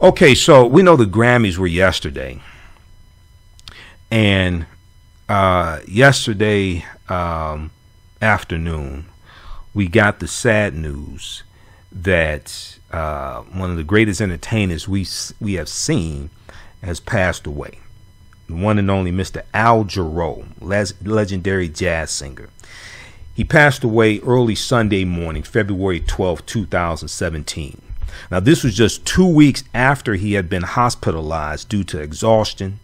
Okay, so we know the Grammys were yesterday, and yesterday afternoon we got the sad news that one of the greatest entertainers we have seen has passed away. The one and only Mr. Al Jarreau, legendary jazz singer. He passed away early Sunday morning, February 12, 2017. Now, this was just 2 weeks after he had been hospitalized due to exhaustion,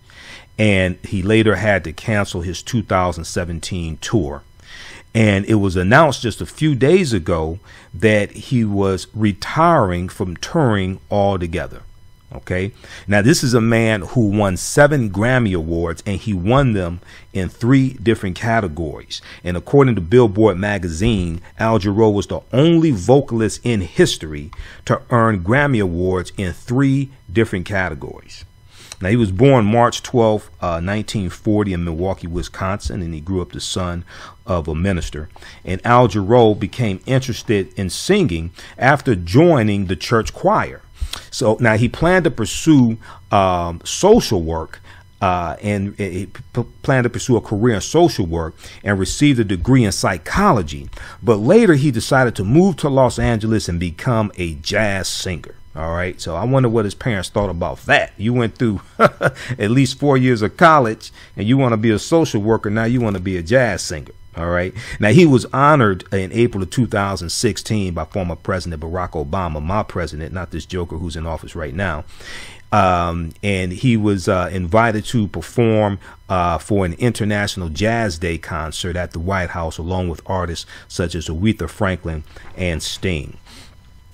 and he later had to cancel his 2017 tour. And it was announced just a few days ago that he was retiring from touring altogether. Okay. Now, this is a man who won 7 Grammy Awards, and he won them in 3 different categories. And according to Billboard magazine, Al Jarreau was the only vocalist in history to earn Grammy Awards in 3 different categories. Now, he was born March 12, 1940 in Milwaukee, Wisconsin, and he grew up the son of a minister. And Al Jarreau became interested in singing after joining the church choir. So now he planned to pursue social work and he planned to pursue a career in social work and received a degree in psychology. But later he decided to move to Los Angeles and become a jazz singer. All right. So I wonder what his parents thought about that. You went through at least 4 years of college and you want to be a social worker. Now you want to be a jazz singer. All right. Now, he was honored in April of 2016 by former President Barack Obama, my president, not this joker who's in office right now. And he was invited to perform for an International Jazz Day concert at the White House, along with artists such as Aretha Franklin and Sting.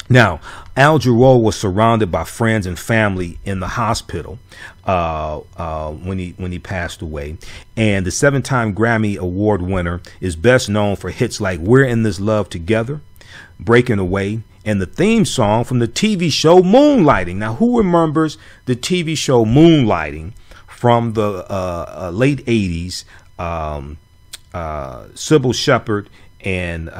Now, Al Jarreau was surrounded by friends and family in the hospital when he passed away. And the 7-time Grammy Award winner is best known for hits like We're in This Love Together, Breaking Away, and the theme song from the TV show Moonlighting. Now, who remembers the TV show Moonlighting from the late 80s? Sybil Shepherd and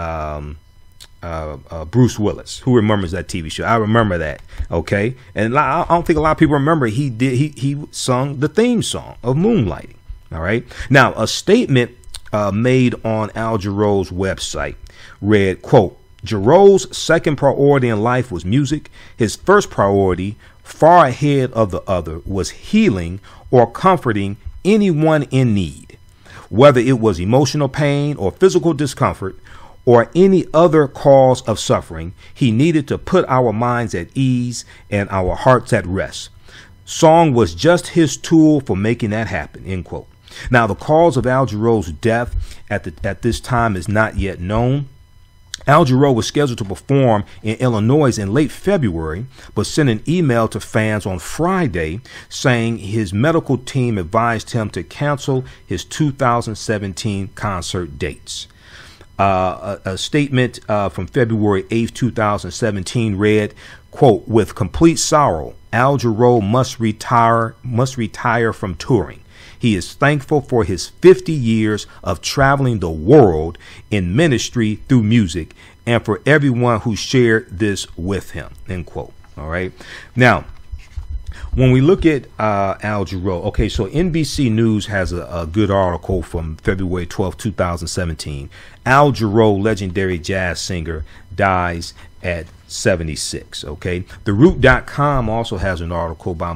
Bruce Willis. Who remembers that TV show? I remember that. Okay. And I don't think a lot of people remember he sung the theme song of Moonlighting. All right. Now, a statement made on Al Jarreau's website read, quote, Jarreau's second priority in life was music. His first priority, far ahead of the other, was healing or comforting anyone in need, whether it was emotional pain or physical discomfort or any other cause of suffering. He needed to put our minds at ease and our hearts at rest. Song was just his tool for making that happen, end quote. Now, the cause of Al Jarreau's death at this time is not yet known. Al Jarreau was scheduled to perform in Illinois in late February, but sent an email to fans on Friday saying his medical team advised him to cancel his 2017 concert dates. A statement from February 8th, 2017 read, quote, with complete sorrow, Al Jarreau must retire from touring. He is thankful for his 50 years of traveling the world in ministry through music and for everyone who shared this with him, end quote. All right. Now, when we look at Al Jarreau, okay, so NBC News has a good article from February 12, 2017. Al Jarreau, legendary jazz singer, dies at 76. Okay, TheRoot.com also has an article by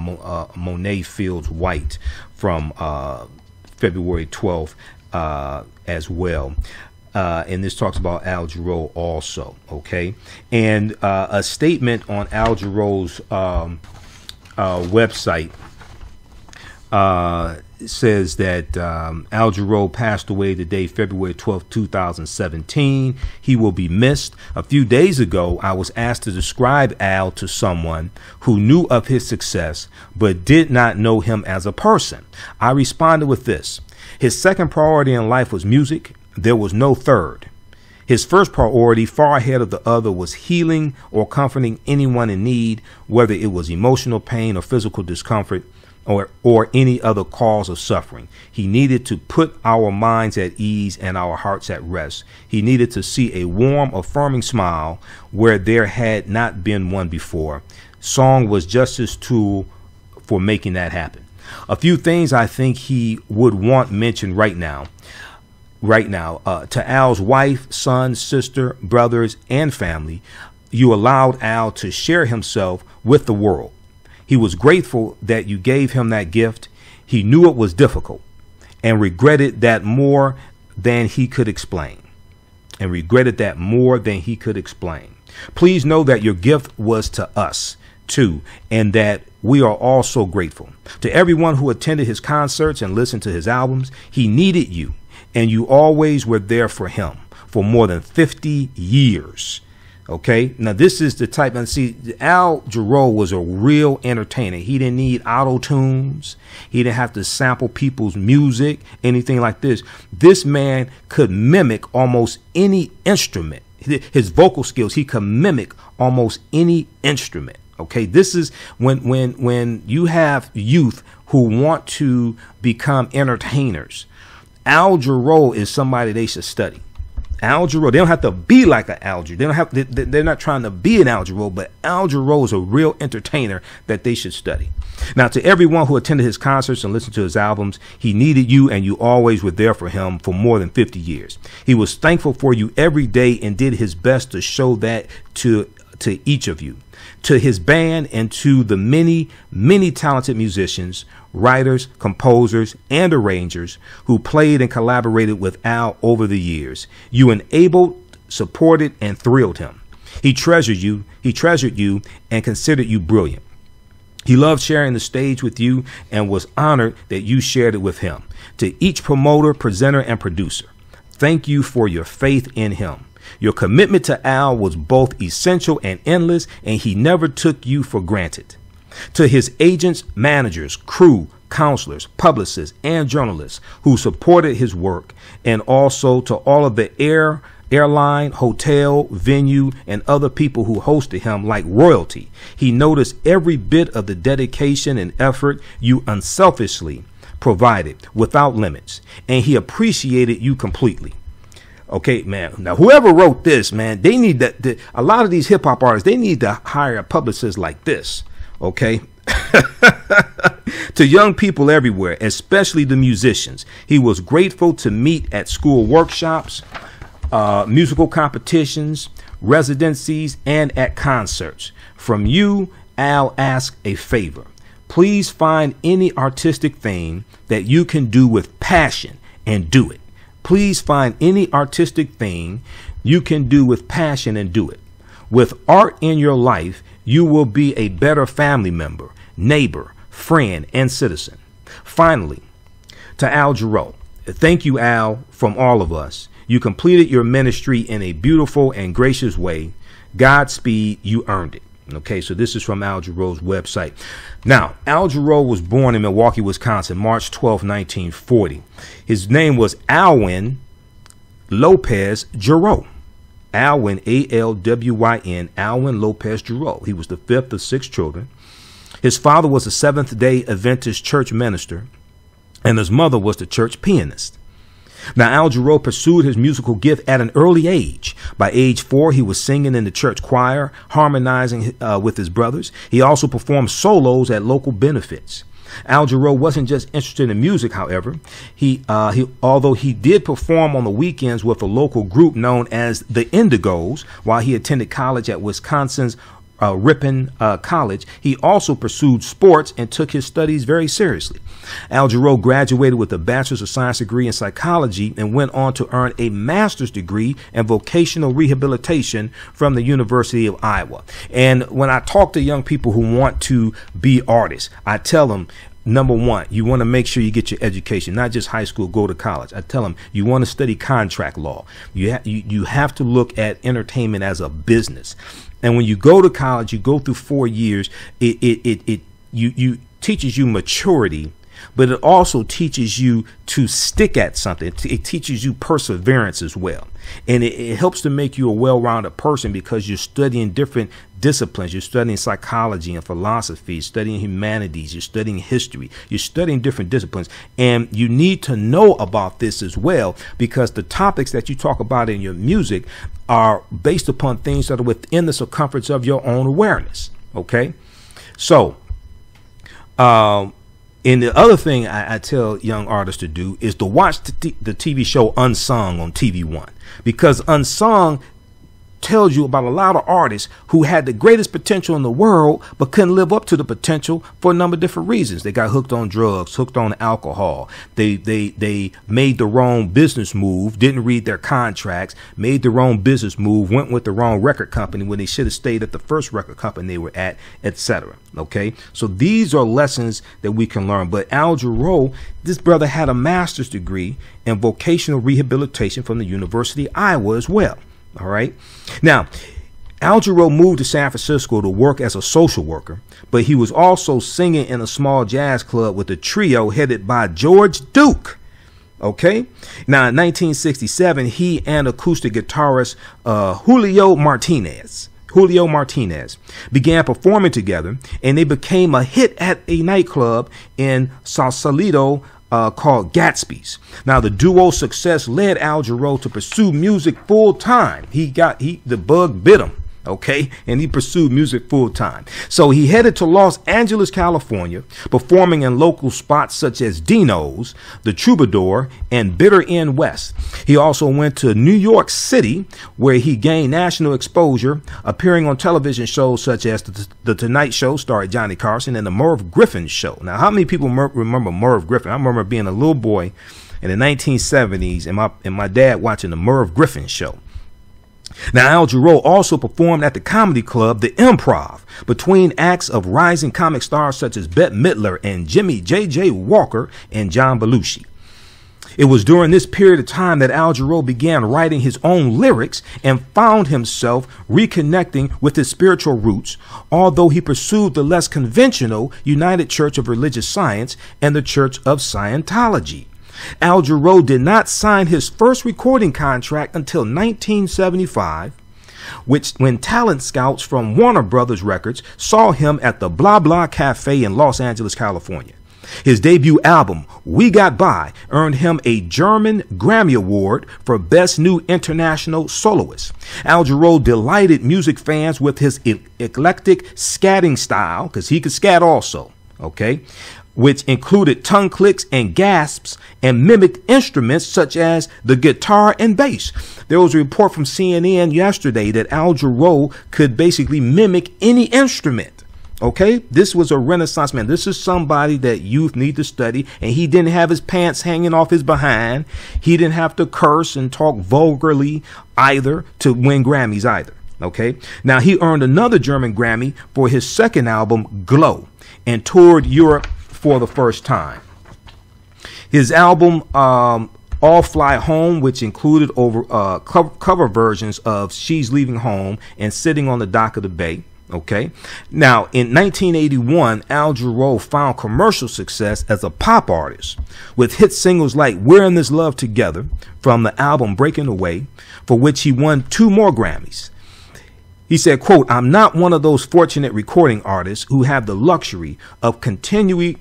Monet Fields White from February 12th as well. And this talks about Al Jarreau also. Okay, and a statement on Al Jarreau's website says that Al Jarreau passed away today, February 12, 2017. He will be missed. A few days ago, I was asked to describe Al to someone who knew of his success but did not know him as a person. I responded with this. His second priority in life was music. There was no third. His first priority, far ahead of the other, was healing or comforting anyone in need, whether it was emotional pain or physical discomfort or any other cause of suffering. He needed to put our minds at ease and our hearts at rest. He needed to see a warm, affirming smile where there had not been one before. Song was just his tool for making that happen. A few things I think he would want mentioned right now. To Al's wife, son, sister, brothers, and family, you allowed Al to share himself with the world. He was grateful that you gave him that gift. He knew it was difficult and regretted that more than he could explain. Please know that your gift was to us too, and that we are all so grateful. To everyone who attended his concerts and listened to his albums, he needed you, and you always were there for him for more than 50 years. Okay, now this is the type, and see, Al Jarreau was a real entertainer. He didn't need auto tunes. He didn't have to sample people's music, anything like this. This man could mimic almost any instrument. His vocal skills, he could mimic almost any instrument. Okay, this is when you have youth who want to become entertainers. Al Jarreau is somebody they should study. Al Jarreau, they don't have to be like an Al Jarreau. They're not trying to be an Al Jarreau, but Al Jarreau is a real entertainer that they should study. Now, to everyone who attended his concerts and listened to his albums, he needed you, and you always were there for him for more than 50 years. He was thankful for you every day and did his best to show that to each of you. To his band and to the many, many talented musicians, writers, composers, and arrangers who played and collaborated with Al over the years. You enabled, supported, and thrilled him. He treasured you and considered you brilliant. He loved sharing the stage with you and was honored that you shared it with him. To each promoter, presenter, and producer, thank you for your faith in him. Your commitment to Al was both essential and endless, and he never took you for granted. To his agents, managers, crew, counselors, publicists, and journalists who supported his work, and also to all of the airline, hotel, venue, and other people who hosted him like royalty. He noticed every bit of the dedication and effort you unselfishly provided without limits, and he appreciated you completely. Okay, man. Now, whoever wrote this, man, they need that. A lot of these hip hop artists, they need to hire a publicist like this. Okay. To young people everywhere, especially the musicians, he was grateful to meet at school workshops, musical competitions, residencies, and at concerts. From you, Al asked a favor. Please find any artistic thing that you can do with passion and do it. Please find any artistic thing you can do with passion and do it. With art in your life, you will be a better family member, neighbor, friend, and citizen. Finally, to Al Jarreau, thank you, Al, from all of us. You completed your ministry in a beautiful and gracious way. Godspeed, you earned it. Okay, so this is from Al Jarreau's website. Now, Al Jarreau was born in Milwaukee, Wisconsin, March 12, 1940. His name was Alwyn Lopez Jarreau. Alwyn, A-L-W-Y-N, Alwyn Lopez Jarreau. He was the fifth of 6 children. His father was a Seventh-day Adventist church minister, and his mother was the church pianist. Now, Al Jarreau pursued his musical gift at an early age. By age 4, he was singing in the church choir, harmonizing with his brothers. He also performed solos at local benefits. Al Jarreau wasn't just interested in music, however. Although he did perform on the weekends with a local group known as the Indigos while he attended college at Wisconsin's Ripon College, he also pursued sports and took his studies very seriously. Al Jarreau graduated with a Bachelor's of Science degree in psychology and went on to earn a master's degree in vocational rehabilitation from the University of Iowa. And when I talk to young people who want to be artists, I tell them, number one, you want to make sure you get your education, not just high school, go to college. I tell them you want to study contract law. You have to look at entertainment as a business. And when you go to college, you go through 4 years, it teaches you maturity, but it also teaches you to stick at something. It teaches you perseverance as well. And it helps to make you a well-rounded person because you're studying different disciplines. You're studying psychology and philosophy, you're studying humanities, you're studying history, you're studying different disciplines. And you need to know about this as well, because the topics that you talk about in your music are based upon things that are within the circumference of your own awareness. Okay. So, and the other thing I tell young artists to do is to watch the TV show Unsung on TV One, because Unsung tells you about a lot of artists who had the greatest potential in the world but couldn't live up to the potential for a number of different reasons. They got hooked on drugs, hooked on alcohol. They made the wrong business move, didn't read their contracts, made the wrong business move, went with the wrong record company when they should have stayed at the first record company they were at, etc. Okay, so these are lessons that we can learn. But Al Jarreau, this brother had a master's degree in vocational rehabilitation from the University of Iowa as well. All right. Now, Al Jarreau moved to San Francisco to work as a social worker, but he was also singing in a small jazz club with a trio headed by George Duke. Okay. Now, in 1967, he and acoustic guitarist Julio Martinez began performing together, and they became a hit at a nightclub in Sausalito called Gatsby's. Now, the duo's success led Al Jarreau to pursue music full time. The bug bit him. Okay, and he pursued music full time. So he headed to Los Angeles, California, performing in local spots such as Dino's, the Troubadour, and Bitter End West. He also went to New York City, where he gained national exposure, appearing on television shows such as The Tonight Show, starring Johnny Carson, and The Merv Griffin Show. Now, how many people remember Merv Griffin? I remember being a little boy in the 1970s and my dad watching The Merv Griffin Show. Now, Al Jarreau also performed at the comedy club, The Improv, between acts of rising comic stars such as Bette Midler and Jimmy J.J. Walker and John Belushi. It was during this period of time that Al Jarreau began writing his own lyrics and found himself reconnecting with his spiritual roots, although he pursued the less conventional United Church of Religious Science and the Church of Scientology. Al Jarreau did not sign his first recording contract until 1975, when talent scouts from Warner Brothers Records saw him at the Blah Blah Cafe in Los Angeles, California. His debut album, We Got By, earned him a German Grammy Award for Best New International Soloist. Al Jarreau delighted music fans with his eclectic scatting style, because he could scat also, okay, which included tongue clicks and gasps and mimicked instruments such as the guitar and bass. There was a report from CNN yesterday that Al Jarreau could basically mimic any instrument. Okay, this was a Renaissance man. This is somebody that youth need to study, and he didn't have his pants hanging off his behind. He didn't have to curse and talk vulgarly either to win Grammys either. Okay, now he earned another German Grammy for his second album, Glow, and toured Europe for the first time. His album All Fly Home, which included over cover versions of She's Leaving Home and Sitting on the Dock of the Bay. Okay. Now, in 1981, Al Jarreau found commercial success as a pop artist with hit singles like We're in This Love Together from the album Breaking Away, for which he won 2 more Grammys. He said, quote, "I'm not one of those fortunate recording artists who have the luxury of continually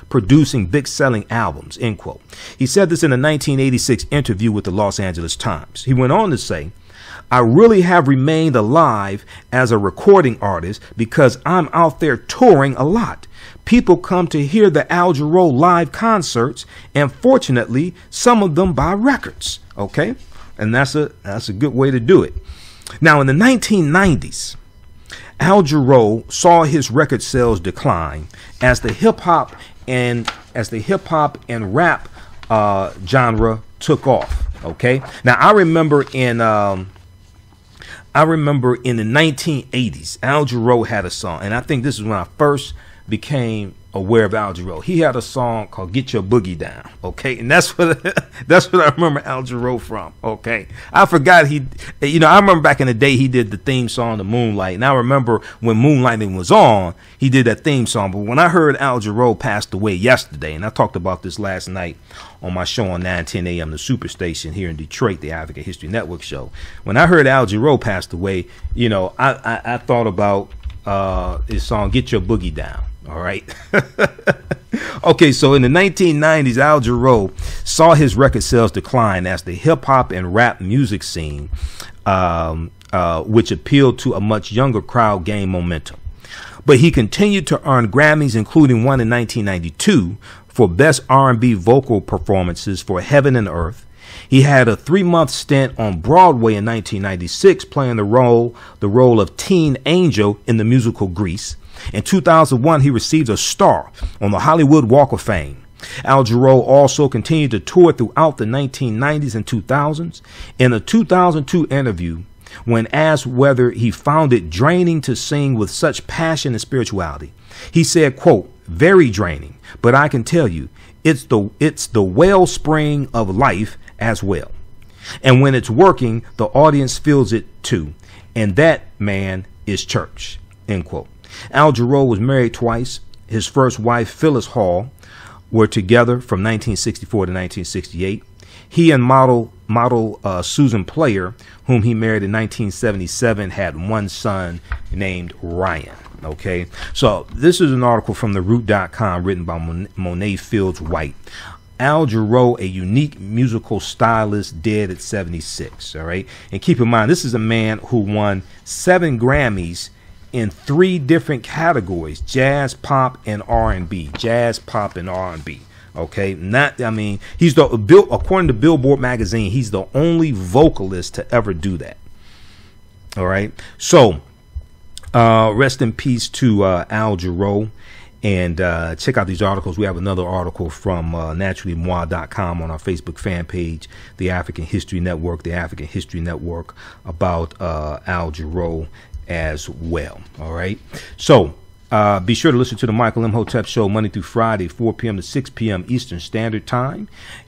producing big-selling albums," end quote. He said this in a 1986 interview with the Los Angeles Times. He went on to say, "I really have remained alive as a recording artist because I'm out there touring a lot. People come to hear the Al Jarreau live concerts, and fortunately, some of them buy records." Okay, and that's a good way to do it. Now, in the 1990s, Al Jarreau saw his record sales decline as the hip hop and rap genre took off. Okay, now I remember in the 1980s, Al Jarreau had a song, and I think this is when I first became aware of Al Jarreau. He had a song called "Get Your Boogie Down," okay, and that's what I remember Al Jarreau from. Okay, I forgot I remember back in the day he did the theme song to Moonlight, and I remember when Moonlighting was on, he did that theme song. But when I heard Al Jarreau passed away yesterday, and I talked about this last night on my show on 910 AM, the Superstation here in Detroit, the African History Network show. When I heard Al Jarreau passed away, I thought about his song "Get Your Boogie Down." All right. Okay, so in the 1990s, Al Jarreau saw his record sales decline as the hip hop and rap music scene, which appealed to a much younger crowd, gained momentum. But he continued to earn Grammys, including one in 1992 for Best R&B Vocal Performances for Heaven and Earth. He had a 3-month stint on Broadway in 1996, playing the role of Teen Angel in the musical Grease. In 2001, he received a star on the Hollywood Walk of Fame. Al Jarreau also continued to tour throughout the 1990s and 2000s. In a 2002 interview, when asked whether he found it draining to sing with such passion and spirituality, he said, quote, "Very draining, but I can tell you, it's the wellspring of life as well. And when it's working, the audience feels it too. And that, man, is church," end quote. Al Jarreau was married twice. His first wife, Phyllis Hall, were together from 1964 to 1968. He and model Susan Player, whom he married in 1977, had one son named Ryan. Okay, so this is an article from TheRoot.com written by Monet Fields White. Al Jarreau, a unique musical stylist, dead at 76. All right, and keep in mind, this is a man who won 7 Grammys in 3 different categories: jazz, pop, and R&B. Jazz, pop, and R&B. Okay, he's according to Billboard magazine, he's the only vocalist to ever do that. All right, so rest in peace to Al Jarreau. And check out these articles. We have another article from naturallymoi.com on our Facebook fan page, the African History Network, about Al Jarreau as well. All right. So be sure to listen to the Michael Imhotep Show Monday through Friday, 4 p.m. to 6 p.m. Eastern Standard Time.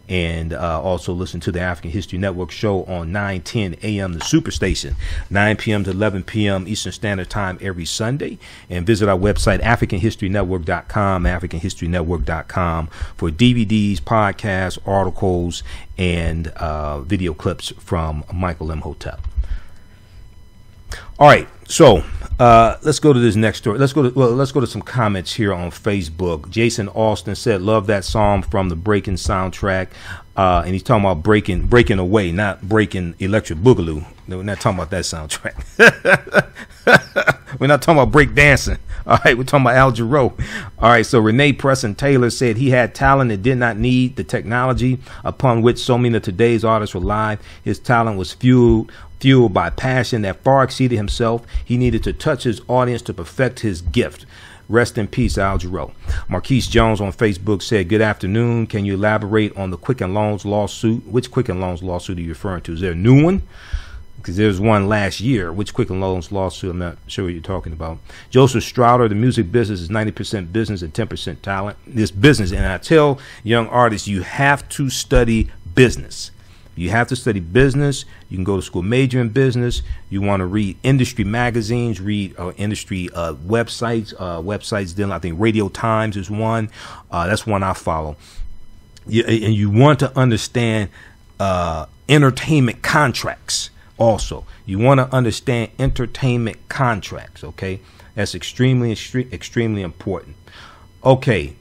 And also listen to the African History Network show on 9:10 a.m. the Superstation, 9 p.m. to 11 p.m. Eastern Standard Time every Sunday. And visit our website, AfricanHistoryNetwork.com, for DVDs, podcasts, articles, and video clips from Michael Imhotep. All right, so let's go to this next story. Let's go to some comments here on Facebook. Jason Austin said, "Love that song from the Breaking soundtrack," and he's talking about breaking away, not breaking Electric Boogaloo. We're not talking about that soundtrack. We're not talking about break dancing. All right, we're talking about Al Jarreau. All right, so Renee Preston Taylor said he had talent and did not need the technology upon which so many of today's artists rely. His talent was fueled by passion that far exceeded himself. He needed to touch his audience to perfect his gift. Rest in peace, Al Jarreau. Marquise Jones on Facebook said, "Good afternoon. Can you elaborate on the Quicken Loans lawsuit? Which Quicken Loans lawsuit are you referring to? Is there a new one? Because there's one last year. Which Quicken Loans lawsuit? I'm not sure what you're talking about." Joseph Strouder, "The music business is 90% business and 10% talent." This business, and I tell young artists, you have to study business. You have to study business. You can go to school, major in business. You want to read industry magazines, read industry websites. Then I think Radio Times is one. That's one I follow. And you want to understand entertainment contracts also. You want to understand entertainment contracts, okay? That's extremely important. Okay.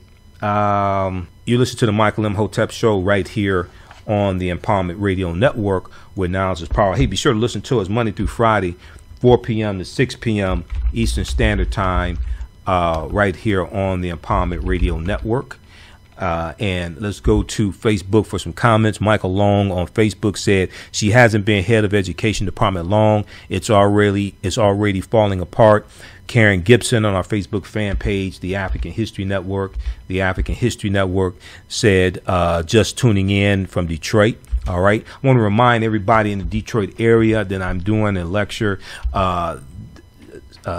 You listen to the Michael Imhotep Show right here on the Empowerment Radio Network, where knowledge is power. Hey, be sure to listen to us Monday through Friday, 4 p.m. to 6 p.m. Eastern Standard Time, right here on the Empowerment Radio Network. And let's go to Facebook for some comments. Michael Long on Facebook said, "She hasn't been head of education department long. It's already falling apart." Karen Gibson on our Facebook fan page, the African History Network, said, "Just tuning in from Detroit." All right. I want to remind everybody in the Detroit area that I'm doing a lecture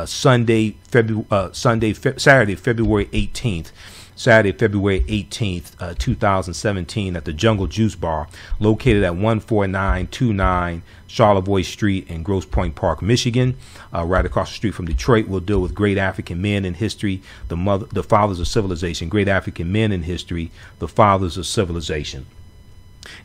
Saturday, February 18th. Saturday, February 18th, 2017 at the Jungle Juice Bar, located at 14929 Charlevoix Street in Grosse Pointe Park, Michigan, right across the street from Detroit. We'll deal with great African men in history, the fathers of civilization, great African men in history, the fathers of civilization.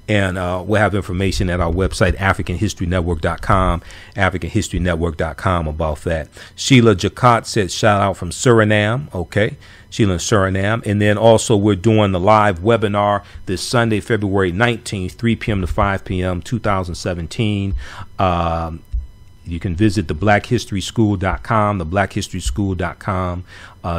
And we'll have information at our website, AfricanHistoryNetwork.com, about that. Sheila Jacot said, "Shout out from Suriname." Okay, Sheila in Suriname. And then also we're doing the live webinar this Sunday, February 19th, 3 p.m. to 5 p.m., 2017. You can visit theblackhistoryschool.com, theblackhistoryschool.com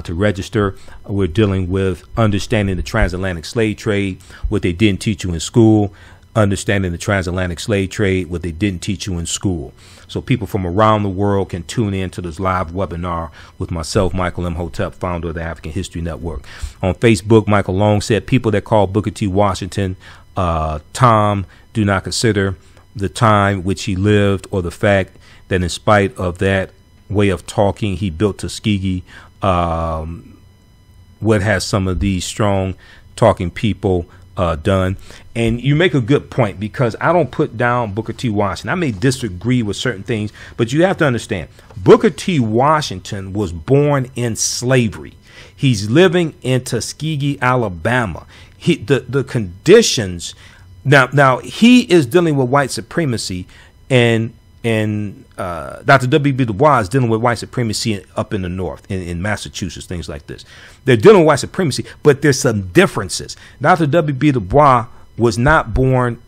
to register. We're dealing with understanding the transatlantic slave trade, what they didn't teach you in school, understanding the transatlantic slave trade, what they didn't teach you in school. So people from around the world can tune in to this live webinar with myself, Michael Imhotep, founder of the African History Network. On Facebook, Michael Long said, people that call Booker T. Washington Tom do not consider the time which he lived or the fact that in spite of that way of talking he built Tuskegee. What has some of these strong talking people done? And you make a good point, because I don't put down Booker T. Washington. I may disagree with certain things, but you have to understand, Booker T. Washington was born in slavery. He's living in Tuskegee, Alabama. The conditions now he is dealing with white supremacy, and Dr. W.B. Du Bois is dealing with white supremacy up in the North, in Massachusetts, things like this. They're dealing with white supremacy, but there's some differences. Dr. W.B. Du Bois was not born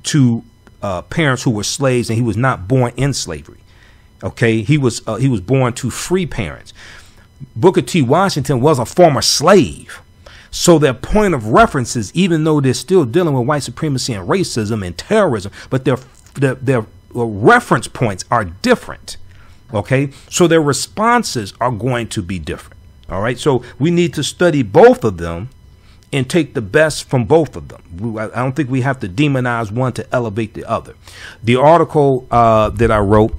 to parents who were slaves, and he was not born in slavery. Okay, he was born to free parents. Booker T. Washington was a former slave. So their point of reference is, even though they're still dealing with white supremacy and racism and terrorism, but their reference points are different. Okay, so their responses are going to be different. All right, so we need to study both of them and take the best from both of them. I don't think we have to demonize one to elevate the other. The article that I wrote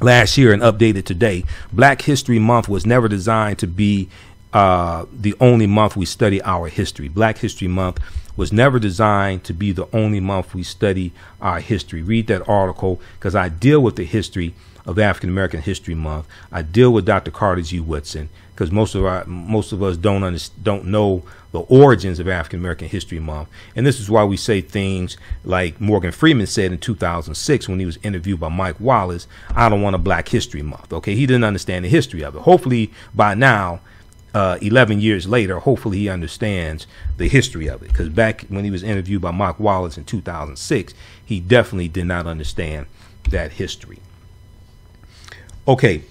last year and updated today, Black History Month was never designed to be the only month we study our history. Black History Month was never designed to be the only month we study our history. Read that article, because I deal with the history of African American History Month. I deal with Dr. Carter G. Woodson, because most of us don't know the origins of African American History Month. And this is why we say things like Morgan Freeman said in 2006 when he was interviewed by Mike Wallace, "I don't want a Black History Month." Okay, he didn't understand the history of it. Hopefully by now, 11 years later, hopefully he understands the history of it, because back when he was interviewed by Mike Wallace in 2006, he definitely did not understand that history. Okay.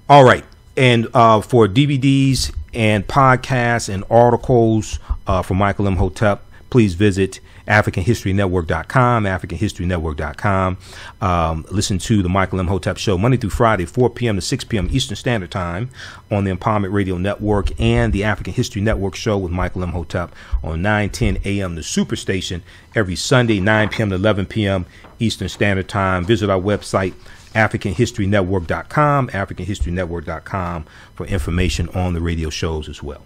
All right. And for DVDs and podcasts and articles from Michael Imhotep, please visit AfricanHistoryNetwork.com, AfricanHistoryNetwork.com. Listen to the Michael Imhotep Show Monday through Friday, 4 p.m. to 6 p.m. Eastern Standard Time on the Empowerment Radio Network, and the African History Network Show with Michael Imhotep on 9:10 a.m. the Superstation every Sunday, 9 p.m. to 11 p.m. Eastern Standard Time. Visit our website, AfricanHistoryNetwork.com, AfricanHistoryNetwork.com, for information on the radio shows as well.